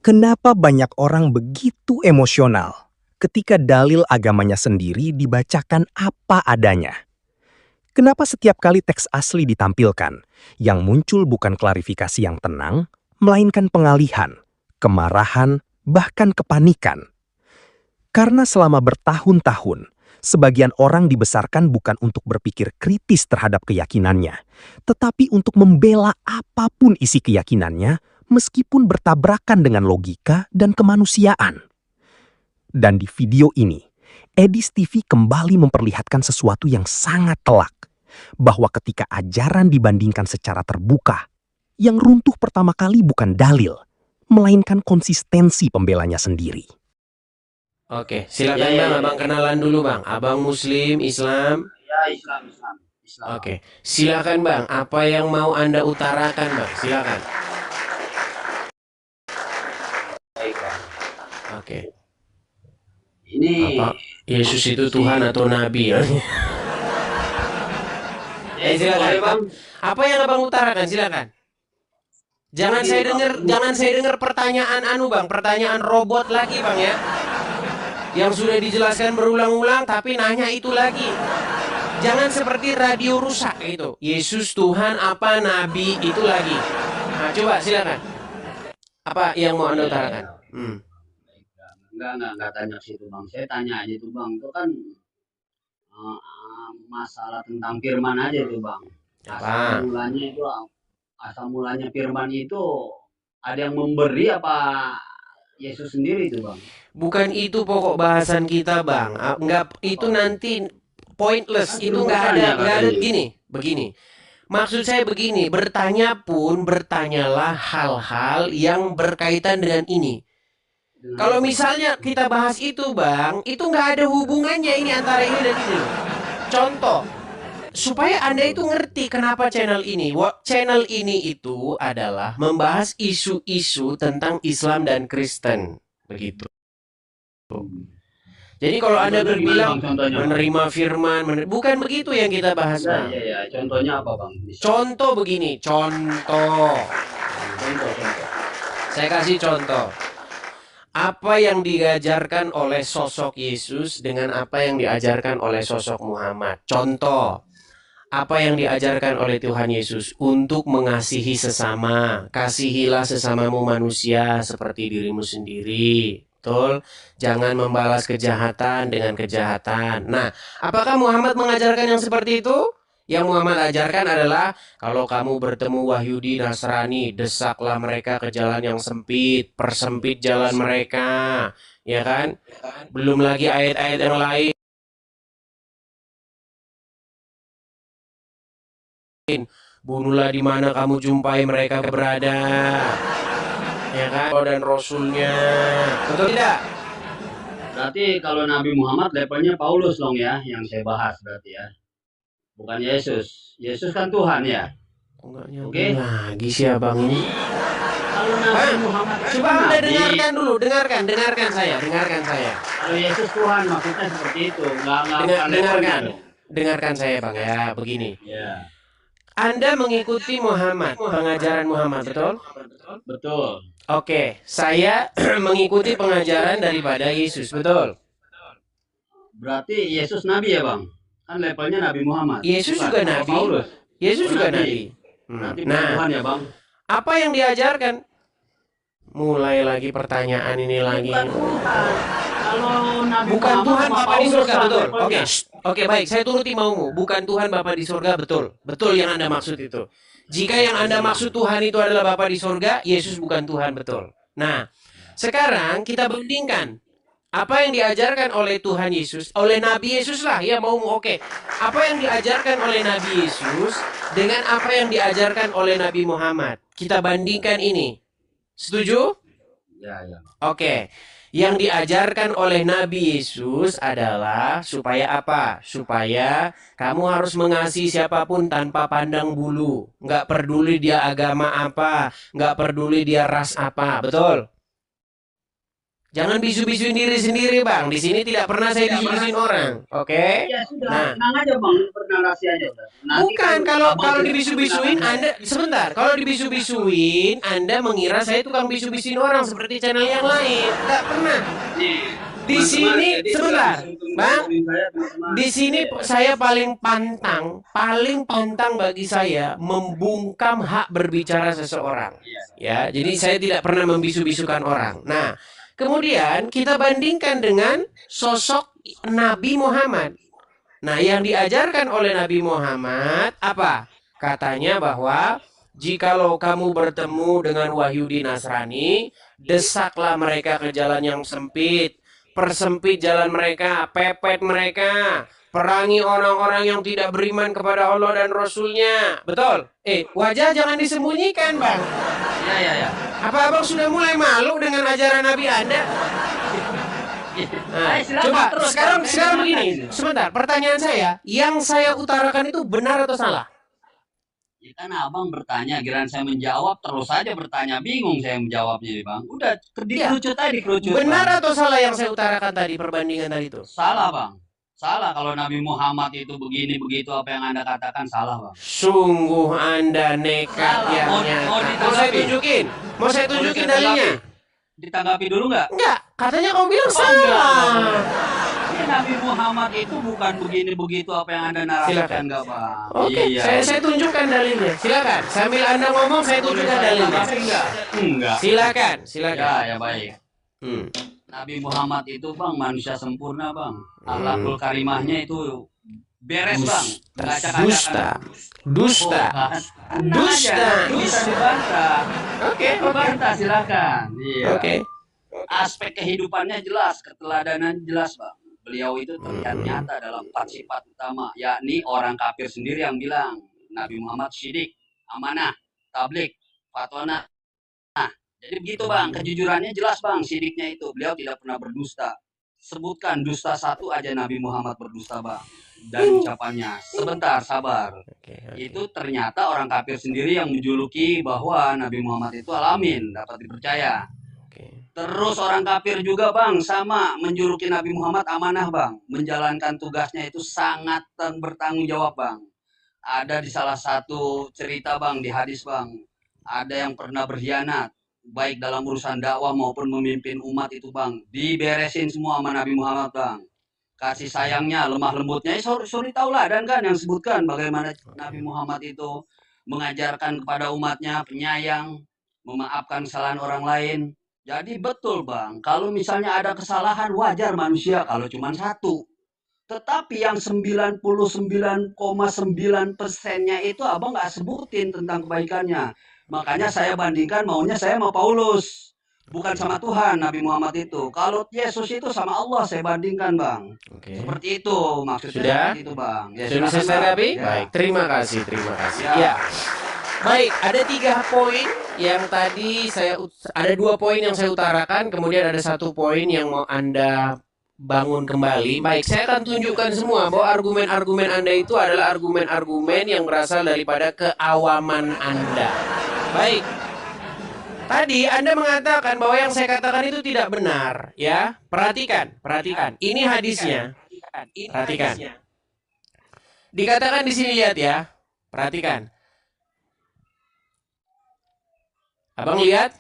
Kenapa banyak orang begitu emosional ketika dalil agamanya sendiri dibacakan apa adanya? Kenapa setiap kali teks asli ditampilkan, yang muncul bukan klarifikasi yang tenang, melainkan pengalihan, kemarahan, bahkan kepanikan? Karena selama bertahun-tahun, sebagian orang dibesarkan bukan untuk berpikir kritis terhadap keyakinannya, tetapi untuk membela apapun isi keyakinannya, meskipun bertabrakan dengan logika dan kemanusiaan. Dan di video ini, Edis TV kembali memperlihatkan sesuatu yang sangat telak, bahwa ketika ajaran dibandingkan secara terbuka, yang runtuh pertama kali bukan dalil, melainkan konsistensi pembelanya sendiri. Oke, silakan Bang, Abang kenalan dulu Bang. Abang Muslim, Islam? Ya, Islam. Oke, silakan Bang. Apa yang mau Anda utarakan Bang? Silakan. Baik, Bang. Oke. Ini Apa Yesus itu Tuhan atau Nabi ya? Silakan Bang. Apa yang Abang utarakan? Silakan. Jangan saya dengar pertanyaan Bang, pertanyaan robot lagi Bang ya. Yang sudah dijelaskan berulang-ulang tapi nanya itu lagi. Jangan seperti radio rusak itu. Yesus Tuhan apa Nabi itu lagi. Nah, coba silakan. Apa yang mau Anda utarakan? Enggak tanya situ Bang. Saya tanya aja tuh Bang. Itu kan masalah tentang firman aja tuh Bang. Asal mulanya firman itu ada yang memberi apa Yesus sendiri itu Bang? Bukan itu pokok bahasan kita Bang. Enggak, itu nanti pointless. Itu enggak ada begini. Maksud saya begini, bertanya pun bertanyalah hal-hal yang berkaitan dengan ini. Kalau misalnya kita bahas itu Bang, itu nggak ada hubungannya ini antara ini dan ini. Contoh, supaya Anda itu ngerti kenapa channel ini. Channel ini itu adalah membahas isu-isu tentang Islam dan Kristen. Begitu. Jadi kalau Anda berbilang menerima firman, bukan begitu yang kita bahas Bang. Iya. Contohnya apa Bang? Contoh begini, contoh. Saya kasih contoh. Apa yang diajarkan oleh sosok Yesus dengan apa yang diajarkan oleh sosok Muhammad. Contoh, apa yang diajarkan oleh Tuhan Yesus untuk mengasihi sesama. Kasihilah sesamamu manusia seperti dirimu sendiri. Betul? Jangan membalas kejahatan dengan kejahatan. Nah, apakah Muhammad mengajarkan yang seperti itu? Yang Muhammad ajarkan adalah kalau kamu bertemu Wahyudi Nasrani, desaklah mereka ke jalan yang sempit, persempit jalan mereka, ya kan? Belum lagi ayat-ayat yang lain. Bunuhlah di mana kamu jumpai mereka berada, ya kan? Dan Rasulnya, betul tidak? Berarti kalau Nabi Muhammad levelnya Paulus dong ya, yang saya bahas berarti ya. Bukan Yesus. Yesus kan Tuhan ya. Oke. Lagi sih Abang ini. Kalau Nabi Muhammad coba Anda dengarkan dulu, dengarkan saya. Kalau Yesus Tuhan maksudnya seperti itu. Dengarkan saya Bang ya, begini. Ya. Anda mengikuti Muhammad, pengajaran Muhammad, betul? Betul. Oke, saya mengikuti pengajaran daripada Yesus, betul? Berarti Yesus Nabi ya Bang? Kan levelnya Nabi Muhammad. Yesus juga Nabi. Yesus juga Nabi. Nah, Tuhan ya Bang. Apa yang diajarkan? Mulai lagi pertanyaan ini lagi. Bukan Tuhan Bapa di surga, betul? Oke, baik. Saya turuti maumu. Bukan Tuhan Bapa di surga, betul. Betul yang Anda maksud itu. Jika yang Anda maksud Tuhan itu adalah Bapa di surga, Yesus bukan Tuhan, betul. Nah, sekarang kita bandingkan. Apa yang diajarkan oleh Tuhan Yesus, oleh Nabi Yesus lah, ya maumu, oke. Apa yang diajarkan oleh Nabi Yesus dengan apa yang diajarkan oleh Nabi Muhammad. Kita bandingkan ini. Setuju? Ya. Oke. Yang diajarkan oleh Nabi Yesus adalah supaya apa? Supaya kamu harus mengasihi siapapun tanpa pandang bulu. Nggak peduli dia agama apa, nggak peduli dia ras apa, betul? Jangan bisu-bisuin diri sendiri, Bang. Di sini tidak pernah saya bisu-bisuin orang. Oke? Ya sudah, Nah, tenang aja bang, bernarasi aja udah. Nanti bukan, kan kalau abang tidak dibisu-bisuin menggunakan Anda sebentar. Kalau dibisu-bisuin Anda mengira saya tukang bisu-bisuin orang seperti channel yang lain. Nggak pernah. nih. Di Teman-teman, sini jadi sebentar, langsung Bang. dengerin saya, teman-teman. Di sini saya paling pantang bagi saya membungkam hak berbicara seseorang. Ya, jadi saya tidak pernah membisu-bisukan orang. Nah, kemudian kita bandingkan dengan sosok Nabi Muhammad. Nah, yang diajarkan oleh Nabi Muhammad apa? Katanya bahwa jikalau kamu bertemu dengan Wahyudi Nasrani, desaklah mereka ke jalan yang sempit, persempit jalan mereka, pepet mereka, perangi orang-orang yang tidak beriman kepada Allah dan Rasul-Nya. Betul? Wajah jangan disembunyikan, Bang. Ya. Apa Abang sudah mulai malu dengan ajaran Nabi Anda? Nah, Silakan coba terus, sekarang Bang. sekarang Silakan. begini. Sebentar, pertanyaan saya, yang saya utarakan itu benar atau salah? Ya kan abang bertanya, giliran saya menjawab terus saja bertanya, bingung saya menjawabnya bang. Udah dikerucut aja, dikerucut. Benar Bang. atau salah yang saya utarakan tadi, perbandingan tadi itu? Salah bang. Salah kalau Nabi Muhammad itu begini begitu apa yang anda katakan salah bang. Sungguh Anda nekat Salah. yang Mau nyata. Mau saya tunjukin? Mau saya tunjukin dalilnya? Ditanggapi dulu nggak? Enggak, katanya kamu bilang Oh, enggak. salah. Ini Nabi Muhammad itu bukan begini begitu apa yang anda narasikan Silakan. nggak bang? Oke, Iya. saya tunjukkan dalilnya. Silakan. Sambil Anda ngomong, saya tunjukkan dalilnya. Enggak. Silakan, Ya, silakan. ya baik. Hmm. Nabi Muhammad itu bang manusia sempurna bang. Akhlakul karimahnya itu beres bang. Nggak acak-acakan. Dusta. Tenang Dusta. aja, bisa dibantah. Oke, Dibantah silakan. Iya. Oke. Aspek kehidupannya jelas, keteladanan jelas bang. Beliau itu terlihat nyata dalam 4 sifat utama, yakni orang kafir sendiri yang bilang Nabi Muhammad syidik, amanah, tablik, fatwana. Nah, jadi begitu bang, kejujurannya jelas bang, syidiknya itu beliau tidak pernah berdusta. Sebutkan dusta satu aja Nabi Muhammad berdusta bang. Dan ucapannya, sebentar sabar. Itu ternyata orang kafir sendiri yang menjuluki bahwa Nabi Muhammad itu alamin, dapat dipercaya. Terus orang kafir juga bang, sama menjuluki Nabi Muhammad amanah bang. Menjalankan tugasnya itu sangat bertanggung jawab bang. Ada di salah satu cerita bang, di hadis bang. Ada yang pernah berkhianat, baik dalam urusan dakwah maupun memimpin umat itu bang. Diberesin semua sama Nabi Muhammad bang. Kasih sayangnya, lemah lembutnya, suri tauladan kan yang sebutkan bagaimana Nabi Muhammad itu mengajarkan kepada umatnya penyayang, memaafkan kesalahan orang lain. Jadi betul bang, kalau misalnya ada kesalahan wajar manusia kalau cuma satu. Tetapi yang 99,9%-nya itu abang nggak sebutin tentang kebaikannya. Makanya saya bandingkan maunya saya sama Paulus. Bukan sama Tuhan Nabi Muhammad itu. Kalau Yesus itu sama Allah saya bandingkan bang. Oke. Seperti itu maksudnya. Sudah? Seperti itu bang. Ya, Sudah silakan, selesai Bang. Nabi? Ya. Baik, terima kasih, terima kasih. Ya. Ya. Baik, ada 3 poin yang tadi ada 2 poin yang saya utarakan, kemudian ada 1 poin yang mau Anda bangun kembali. Baik, saya akan tunjukkan semua bahwa argumen-argumen Anda itu adalah argumen-argumen yang berasal daripada keawaman Anda. Baik. Tadi Anda mengatakan bahwa yang saya katakan itu tidak benar, ya. Perhatikan. Ini hadisnya. Perhatikan. Dikatakan di sini, lihat ya. Perhatikan. Abang lihat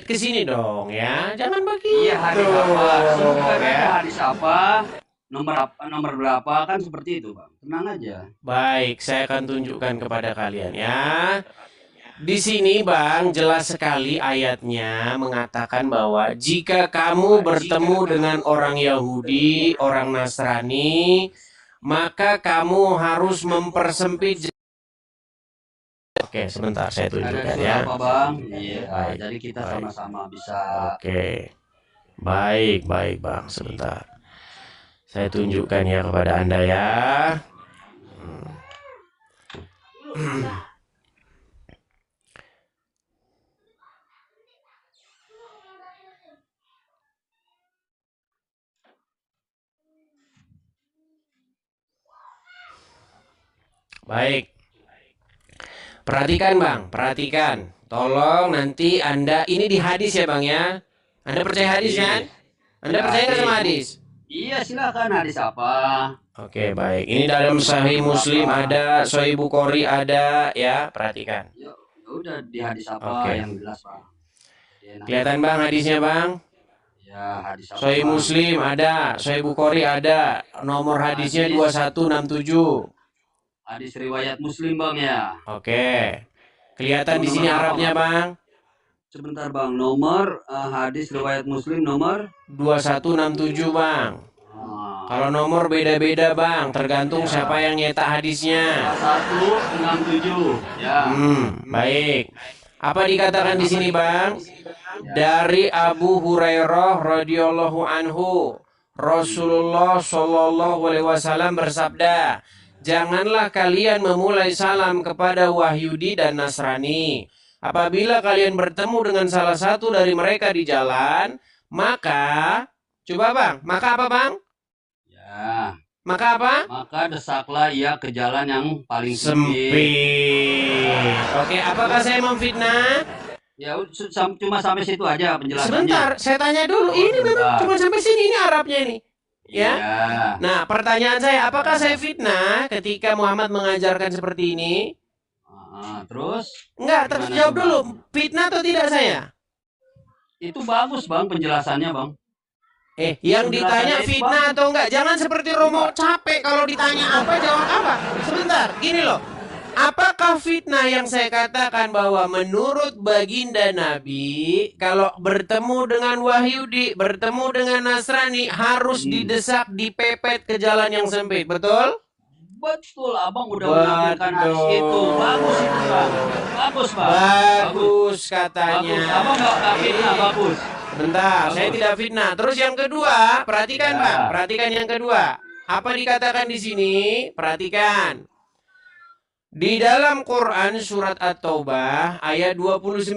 ke sini dong ya. Jangan begitu. Iya hadis apa? Sebutkan ya. aja hadis apa? Nomor berapa kan seperti itu bang. Tenang aja. Baik, saya akan tunjukkan kepada kalian ya. Di sini Bang, jelas sekali ayatnya mengatakan bahwa jika kamu bertemu dengan orang Yahudi, orang Nasrani, maka kamu harus mempersempit. Oke, sebentar saya Ada tunjukkan di ya. apa bang? Iya. Baik, Jadi kita baik. sama-sama bisa. Oke. Baik Bang, sebentar. Saya tunjukkan ya kepada Anda ya. Baik. Perhatikan Bang, perhatikan. Tolong nanti Anda, ini di hadis ya Bang ya. Anda percaya hadis kan? Anda percaya nggak sama hadis? Iya, silakan hadis apa? Oke, baik. Ini dalam Sahih Muslim ada, Sahih Bukhari ada, ya, perhatikan. Ya, ya udah di hadis apa Oke. yang jelas, Bang? Enak. Kelihatan Bang hadisnya, Bang? Ya, hadis apa, Sahih Bang? Muslim ada, Sahih Bukhari ada. Nomor hadisnya 2167. Hadis riwayat Muslim, Bang, ya. Oke. Kelihatan di sini Arabnya, Bang? Sebentar, Bang. Nomor hadis riwayat Muslim nomor 2167, Bang. ah, Kalau nomor beda-beda, Bang, tergantung siapa yang nyetak hadisnya. 2167. Ya. Baik. Apa dikatakan di sini, Bang? Dari Abu Hurairah radhiyallahu anhu, Rasulullah shallallahu alaihi wasallam bersabda, "Janganlah kalian memulai salam kepada Wahyudi dan Nasrani. Apabila kalian bertemu dengan salah satu dari mereka di jalan, maka coba, Bang, maka apa, Bang? Ya. Maka apa? Maka desaklah ia ke jalan yang paling Sempit. Oke, apakah saya memfitnah? Ya, cuma sampai situ aja penjelasannya. Sebentar, saya tanya dulu. Ini memang cuma sampai sini, ini Arabnya ini. Ya. Iya. Nah, pertanyaan saya, apakah saya fitnah ketika Muhammad mengajarkan seperti ini? Terus? Enggak, terjawab dulu. Fitnah atau tidak saya? Itu bagus, Bang, penjelasannya, Bang. Yang ditanya fitnah atau enggak, jangan seperti Romo capek kalau ditanya apa jawab apa. Sebentar, gini loh. Apakah fitnah yang saya katakan bahwa menurut baginda Nabi, kalau bertemu dengan Wahyudi, bertemu dengan Nasrani, harus didesak, dipepet ke jalan yang sempit, betul? Betul, Abang udah menampilkan hadis itu. Bagus itu, Bang. Bagus, Bang. Bagus katanya. Bagus. Abang nggak fitnah, bagus. Bentar, saya tidak fitnah. Terus yang kedua, perhatikan, Ya. Bang. Perhatikan yang kedua. Apa dikatakan di sini? Perhatikan. Di dalam Quran surat At-Taubah ayat 29.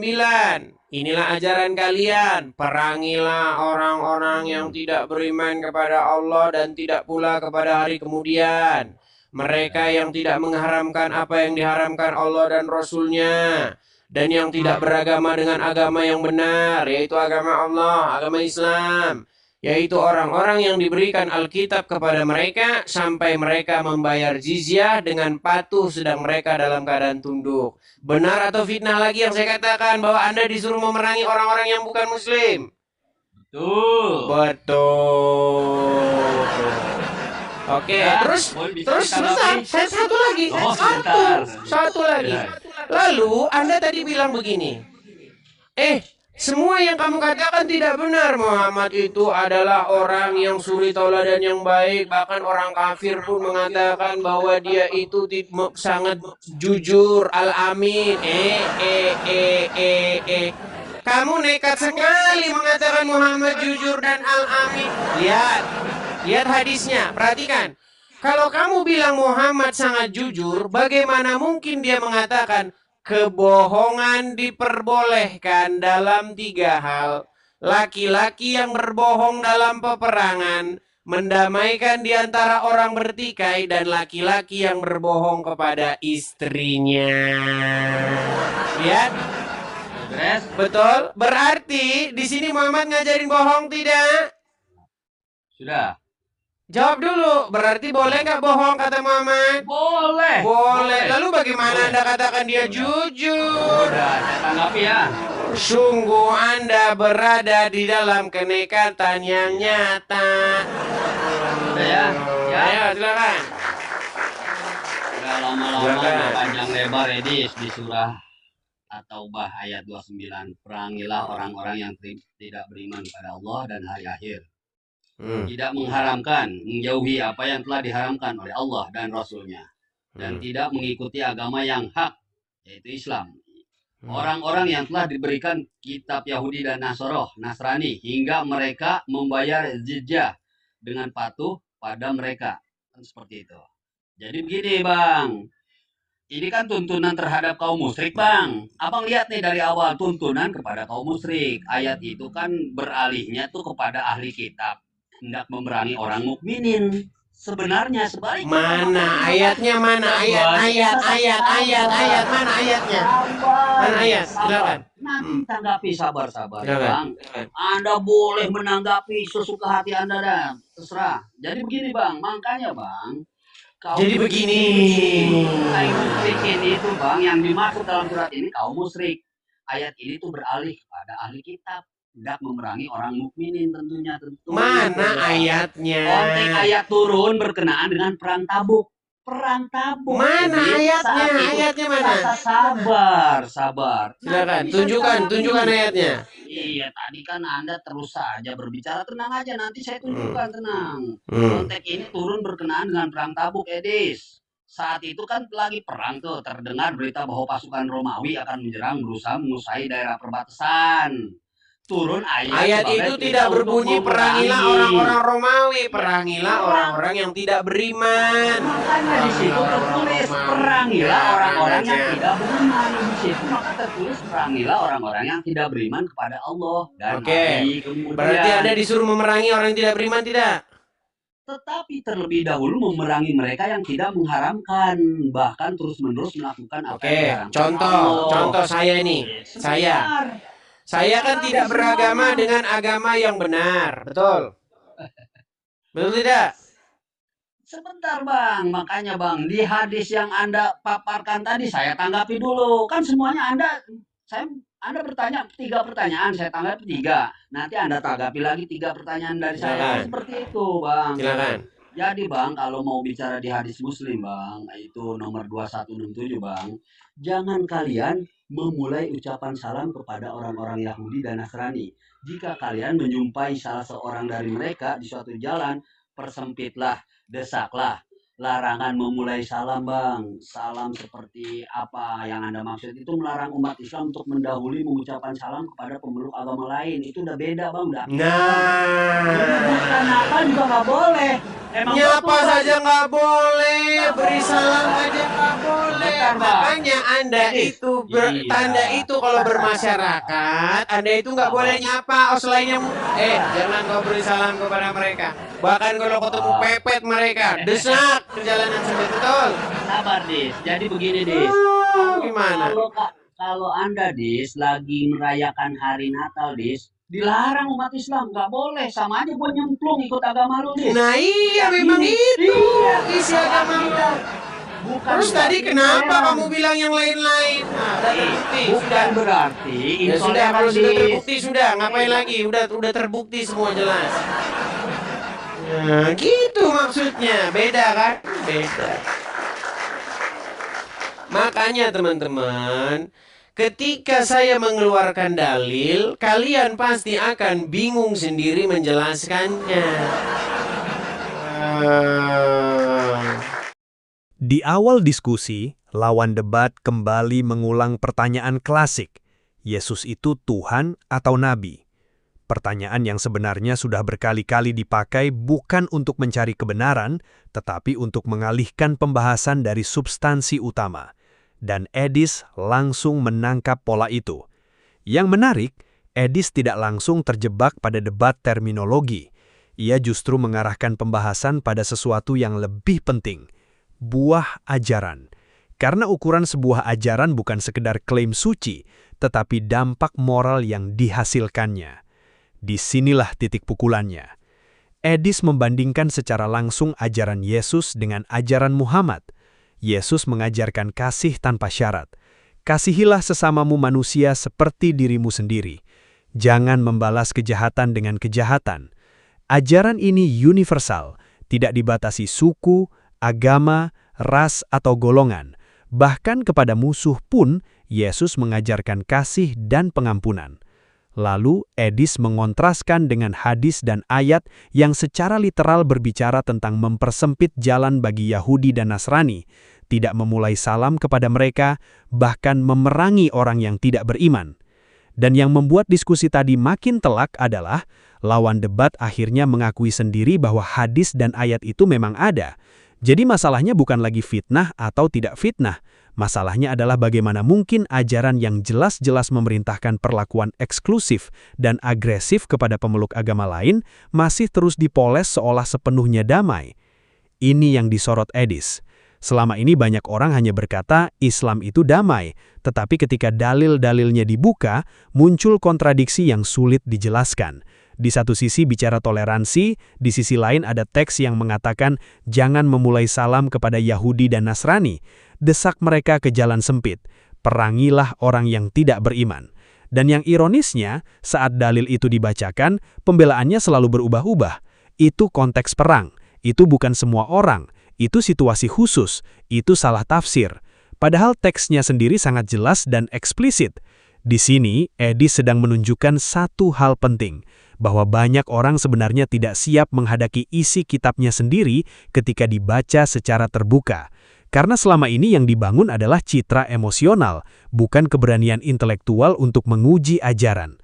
Inilah ajaran kalian. Perangilah orang-orang yang tidak beriman kepada Allah dan tidak pula kepada hari kemudian. Mereka yang tidak mengharamkan apa yang diharamkan Allah dan Rasul-Nya. Dan yang tidak beragama dengan agama yang benar, yaitu agama Allah, agama Islam. Yaitu orang-orang yang diberikan Alkitab kepada mereka sampai mereka membayar jizyah dengan patuh sedang mereka dalam keadaan tunduk. Benar atau fitnah lagi yang saya katakan bahwa Anda disuruh memerangi orang-orang yang bukan Muslim? Betul. Oke, terus sebentar, saya satu lagi. Satu lagi. Lalu Anda tadi bilang begini. Semua yang kamu katakan tidak benar. Muhammad itu adalah orang yang suri tauladan yang baik. Bahkan orang kafir pun mengatakan bahwa dia itu sangat jujur, al-amin. Kamu nekat sekali mengatakan Muhammad jujur dan al-amin. Lihat hadisnya, perhatikan. Kalau kamu bilang Muhammad sangat jujur, bagaimana mungkin dia mengatakan kebohongan diperbolehkan dalam 3 hal. Laki-laki yang berbohong dalam peperangan, mendamaikan di antara orang bertikai, dan laki-laki yang berbohong kepada istrinya. Lihat? Betul? Berarti di sini Muhammad ngajarin bohong tidak? Sudah. Jawab dulu, berarti boleh nggak bohong kata Muhammad? Boleh. Boleh. Lalu bagaimana Anda katakan dia jujur? Udah, saya tanggapi ya. Sungguh Anda berada di dalam kenekatan yang nyata. Udah ya. Ayo, silakan. Udah lama-lama panjang lebar Edis di surah At-Taubah ayat 29. Perangilah orang-orang yang tidak beriman pada Allah dan hari akhir. Tidak mengharamkan, menjauhi apa yang telah diharamkan oleh Allah dan Rasul-Nya. Dan tidak mengikuti agama yang hak, yaitu Islam. Orang-orang yang telah diberikan kitab Yahudi dan Nasrani, hingga mereka membayar jizyah dengan patuh pada mereka. Kan seperti itu. Jadi begini, Bang. Ini kan tuntunan terhadap kaum musyrik, Bang. Abang lihat nih dari awal tuntunan kepada kaum musyrik. Ayat itu kan beralihnya tuh kepada ahli kitab. Hendak memerangi orang mukminin. Sebenarnya sebaliknya. Mana ayatnya? Mana ayat? Mana ayatnya? Mana ayat? Silakan. Nanti tanggapi, sabar ya, Silakan. Bang. Anda boleh menanggapi sesuka hati Anda dan terserah. Jadi begini Bang, makanya Bang. Jadi begini. Kaum musyrik ini tuh Bang, yang dimaksud dalam surat ini kaum musyrik. Ayat ini tuh beralih kepada ahli kitab. Tidak memerangi orang mukminin tentunya. Mana ayatnya? Konteks ayat turun berkenaan dengan perang Tabuk. Mana Jadi, ayatnya? saat itu Ayatnya mana? kata sabar. Silakan, Nanti bisa tunjukkan dicari. ayatnya. Iya, tadi kan Anda terus saja berbicara, tenang aja, nanti saya tunjukkan, tenang. Hmm. Konteks ini turun berkenaan dengan perang Tabuk, Edis. Saat itu kan lagi perang tuh, terdengar berita bahwa pasukan Romawi akan menyerang, berusaha menguasai daerah perbatasan. Turun Ayat sebagai itu perintah tidak untuk berbunyi perangilah memerangi. orang-orang Romawi, perangilah orang-orang yang tidak beriman. Makanya di situ tertulis perangilah orang-orang yang tidak beriman. Di situ maka tertulis perangilah orang-orang yang tidak beriman kepada Allah. Dan Oke. mari kemudian, Berarti Anda disuruh memerangi orang yang tidak beriman, tidak? tetapi terlebih dahulu memerangi mereka yang tidak mengharamkan, bahkan terus-menerus melakukan apa yang Oke, diharamkan Allah. contoh saya ini. Saya kan tidak beragama dengan agama yang benar, betul? Betul tidak? Sebentar Bang, makanya Bang, di hadis yang Anda paparkan tadi saya tanggapi dulu. Kan semuanya Anda bertanya 3 pertanyaan, saya tanggapi 3. Nanti Anda tanggapi lagi 3 pertanyaan dari saya. Silakan. Seperti itu Bang. Silakan. Jadi Bang, kalau mau bicara di hadis Muslim Bang, itu nomor 2167 Bang, jangan kalian memulai ucapan salam kepada orang-orang Yahudi dan Nasrani. Jika kalian menjumpai salah seorang dari mereka di suatu jalan, persempitlah, desaklah. Larangan memulai salam Bang. Salam seperti apa yang Anda maksud itu melarang umat Islam untuk mendahului mengucapkan salam kepada pemeluk agama lain. Itu udah beda Bang. Udah. Bukan apa juga nggak boleh. Emang Nyapa betul, saja nggak boleh, beri salam aja nggak boleh. Bentar, Bang. Makanya Anda itu Iya. tanda itu kalau bermasyarakat, Anda itu nggak boleh nyapa. Selain yang jangan kau beri salam kepada mereka. Bahkan kalau ketemu pepet mereka, desak perjalanan sampai betul. Sabar Dis. Jadi begini Dis. Gimana? Kalau Anda Dis lagi merayakan hari Natal Dis, dilarang umat Islam, nggak boleh, sama aja gue nyemplung ikut agama lu Dis. Nah iya memang itu isi agama lu. Bukan Terus tadi berarti kenapa intoleran. kamu bilang yang lain-lain? Nah, udah terbukti. Bukan berarti Ya sudah, intoleran kalau sudah Dis. terbukti sudah, ngapain lagi? Udah terbukti semua jelas. Nah, gitu maksudnya. Beda kan? Beda. Makanya teman-teman, ketika saya mengeluarkan dalil, kalian pasti akan bingung sendiri menjelaskannya. Di awal diskusi, lawan debat kembali mengulang pertanyaan klasik, Yesus itu Tuhan atau Nabi? Pertanyaan yang sebenarnya sudah berkali-kali dipakai bukan untuk mencari kebenaran, tetapi untuk mengalihkan pembahasan dari substansi utama. Dan Edis langsung menangkap pola itu. Yang menarik, Edis tidak langsung terjebak pada debat terminologi. Ia justru mengarahkan pembahasan pada sesuatu yang lebih penting, buah ajaran. Karena ukuran sebuah ajaran bukan sekedar klaim suci, tetapi dampak moral yang dihasilkannya. Disinilah titik pukulannya. Edis membandingkan secara langsung ajaran Yesus dengan ajaran Muhammad. Yesus mengajarkan kasih tanpa syarat. Kasihilah sesamamu manusia seperti dirimu sendiri. Jangan membalas kejahatan dengan kejahatan. Ajaran ini universal, tidak dibatasi suku, agama, ras, atau golongan. Bahkan kepada musuh pun, Yesus mengajarkan kasih dan pengampunan. Lalu, Edis mengontraskan dengan hadis dan ayat yang secara literal berbicara tentang mempersempit jalan bagi Yahudi dan Nasrani, tidak memulai salam kepada mereka, bahkan memerangi orang yang tidak beriman. Dan yang membuat diskusi tadi makin telak adalah, lawan debat akhirnya mengakui sendiri bahwa hadis dan ayat itu memang ada. Jadi masalahnya bukan lagi fitnah atau tidak fitnah. Masalahnya adalah bagaimana mungkin ajaran yang jelas-jelas memerintahkan perlakuan eksklusif dan agresif kepada pemeluk agama lain masih terus dipoles seolah sepenuhnya damai. Ini yang disorot Edis. Selama ini banyak orang hanya berkata Islam itu damai, tetapi ketika dalil-dalilnya dibuka, muncul kontradiksi yang sulit dijelaskan. Di satu sisi bicara toleransi, di sisi lain ada teks yang mengatakan jangan memulai salam kepada Yahudi dan Nasrani. Desak mereka ke jalan sempit. Perangilah orang yang tidak beriman. Dan yang ironisnya, saat dalil itu dibacakan, pembelaannya selalu berubah-ubah. Itu konteks perang, itu bukan semua orang, itu situasi khusus, itu salah tafsir. Padahal teksnya sendiri sangat jelas dan eksplisit. Di sini, Edis sedang menunjukkan satu hal penting, bahwa banyak orang sebenarnya tidak siap menghadapi isi kitabnya sendiri ketika dibaca secara terbuka. Karena selama ini yang dibangun adalah citra emosional, bukan keberanian intelektual untuk menguji ajaran.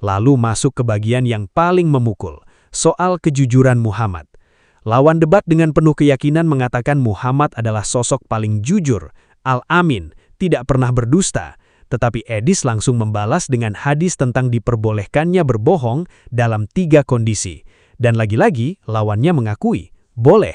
Lalu masuk ke bagian yang paling memukul, soal kejujuran Muhammad. Lawan debat dengan penuh keyakinan mengatakan Muhammad adalah sosok paling jujur, al-amin, tidak pernah berdusta. Tetapi Edis langsung membalas dengan hadis tentang diperbolehkannya berbohong dalam 3 kondisi. Dan lagi-lagi lawannya mengakui, boleh.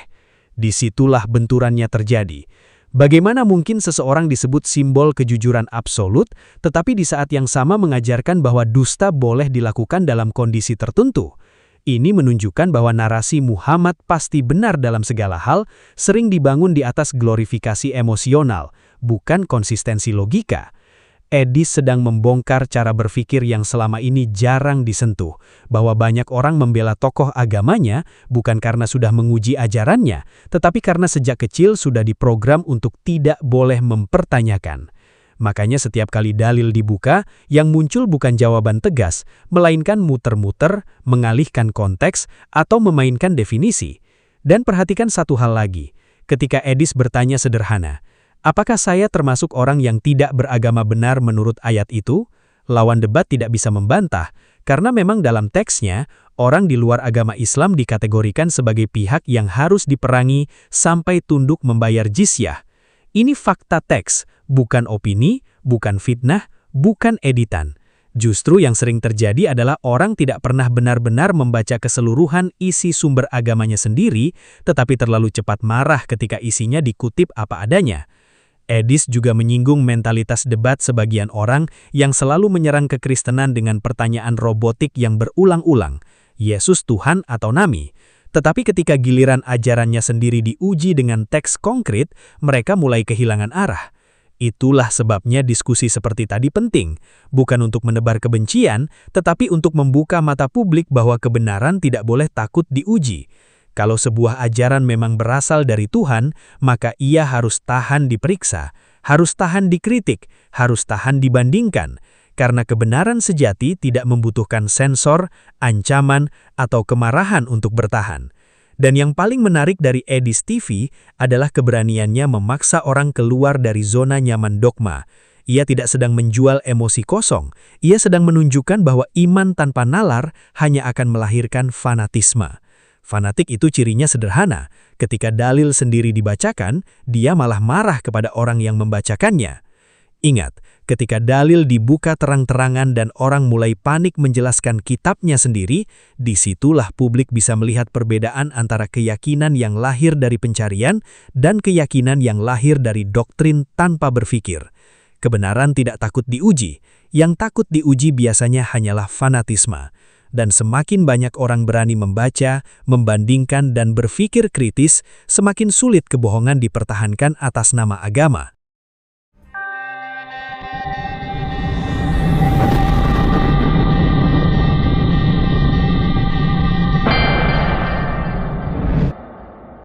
Disitulah benturannya terjadi. Bagaimana mungkin seseorang disebut simbol kejujuran absolut, tetapi di saat yang sama mengajarkan bahwa dusta boleh dilakukan dalam kondisi tertentu? Ini menunjukkan bahwa narasi Muhammad pasti benar dalam segala hal, sering dibangun di atas glorifikasi emosional, bukan konsistensi logika. Edis sedang membongkar cara berpikir yang selama ini jarang disentuh, bahwa banyak orang membela tokoh agamanya bukan karena sudah menguji ajarannya, tetapi karena sejak kecil sudah diprogram untuk tidak boleh mempertanyakan. Makanya setiap kali dalil dibuka, yang muncul bukan jawaban tegas, melainkan muter-muter, mengalihkan konteks, atau memainkan definisi. Dan perhatikan satu hal lagi, ketika Edis bertanya sederhana, apakah saya termasuk orang yang tidak beragama benar menurut ayat itu? Lawan debat tidak bisa membantah, karena memang dalam teksnya, orang di luar agama Islam dikategorikan sebagai pihak yang harus diperangi sampai tunduk membayar jizyah. Ini fakta teks, bukan opini, bukan fitnah, bukan editan. Justru yang sering terjadi adalah orang tidak pernah benar-benar membaca keseluruhan isi sumber agamanya sendiri, tetapi terlalu cepat marah ketika isinya dikutip apa adanya. Edis juga menyinggung mentalitas debat sebagian orang yang selalu menyerang kekristenan dengan pertanyaan robotik yang berulang-ulang, Yesus Tuhan atau Nabi. Tetapi ketika giliran ajarannya sendiri diuji dengan teks konkret, mereka mulai kehilangan arah. Itulah sebabnya diskusi seperti tadi penting, bukan untuk menebar kebencian, tetapi untuk membuka mata publik bahwa kebenaran tidak boleh takut diuji. Kalau sebuah ajaran memang berasal dari Tuhan, maka ia harus tahan diperiksa, harus tahan dikritik, harus tahan dibandingkan. Karena kebenaran sejati tidak membutuhkan sensor, ancaman, atau kemarahan untuk bertahan. Dan yang paling menarik dari Edis TV adalah keberaniannya memaksa orang keluar dari zona nyaman dogma. Ia tidak sedang menjual emosi kosong, ia sedang menunjukkan bahwa iman tanpa nalar hanya akan melahirkan fanatisme. Fanatik itu cirinya sederhana, ketika dalil sendiri dibacakan, dia malah marah kepada orang yang membacakannya. Ingat, ketika dalil dibuka terang-terangan dan orang mulai panik menjelaskan kitabnya sendiri, disitulah publik bisa melihat perbedaan antara keyakinan yang lahir dari pencarian dan keyakinan yang lahir dari doktrin tanpa berpikir. Kebenaran tidak takut diuji, yang takut diuji biasanya hanyalah fanatisme. Dan semakin banyak orang berani membaca, membandingkan dan berpikir kritis, semakin sulit kebohongan dipertahankan atas nama agama.